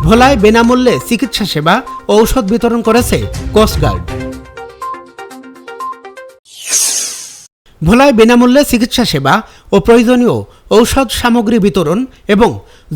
ভোলায় বিনামূল্যে চিকিৎসা সেবা ও ঔষধ বিতরণ করেছে কোস্টগার্ড। ভোলায় বিনামূল্যে চিকিৎসা সেবা ও প্রয়োজনীয় ঔষধ সামগ্রী বিতরণ এবং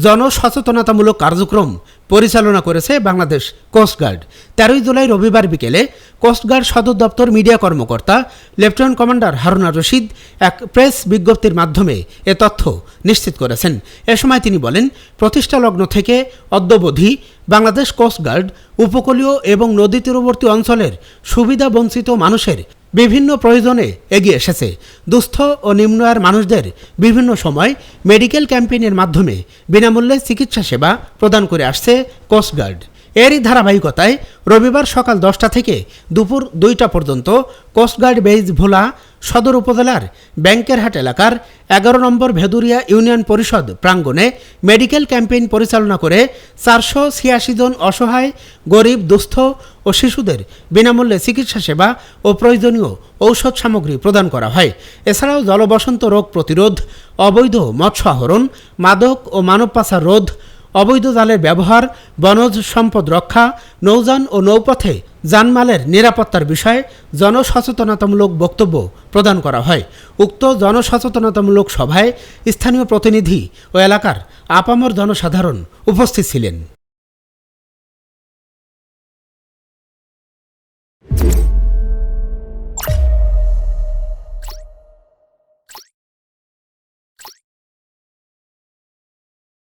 জনসচেতনতামূলক কার্যক্রম পরিচালনা করেছে বাংলাদেশ কোস্টগার্ড। 13 জুলাই রবিবার বিকেলে কোস্টগার্ড সদর দপ্তর মিডিয়া কর্মকর্তা লেফটেন্যান্ট কমান্ডার হারুনা রশিদ এক প্রেস বিজ্ঞপ্তির মাধ্যমে এ তথ্য নিশ্চিত করেছেন। এ সময় তিনি বলেন, প্রতিষ্ঠালগ্ন থেকে অদ্যাবধি বাংলাদেশ কোস্টগার্ড উপকূলীয় এবং নদী তীরবর্তী অঞ্চলের সুবিধাবঞ্চিত মানুষের বিভিন্ন প্রয়োজনে এগিয়ে এসেছে। দুস্থ ও নিম্ন আয়ের মানুষদের বিভিন্ন সময় মেডিকেল ক্যাম্পেইনের মাধ্যমে বিনামূল্যে চিকিৎসা সেবা প্রদান করে আসছে কোস্টগার্ড। এরই ধারাবাহিকতায় রবিবার সকাল 10টা থেকে দুপুর 2টা পর্যন্ত কোস্টগার্ড বেজ ভোলা সদর উপজেলার ব্যাংকেরহাট এলাকার 11 নম্বর ভেদুরিয়া ইউনিয়ন পরিষদ প্রাঙ্গণে মেডিকেল ক্যাম্পেইন পরিচালনা করে 486 জন অসহায়, গরিব, দুস্থ ও শিশুদের বিনামূল্যে চিকিৎসা সেবা ও প্রয়োজনীয় ঔষধ সামগ্রী প্রদান করা হয়। এছাড়াও জলবসন্ত রোগ প্রতিরোধ, অবৈধ মৎস্য আহরণ, মাদক ও মানব পাচার রোধ, অবৈধ জালের ব্যবহার, বনজ সম্পদ রক্ষা, নৌযান ও নৌপথে জানমালের নিরাপত্তার বিষয়ে জনসচেতনতামূলক বক্তব্য প্রদান করা হয়। উক্ত জনসচেতনতামূলক সভায় স্থানীয় প্রতিনিধি ও এলাকার আপামর জনসাধারণ উপস্থিত ছিলেন।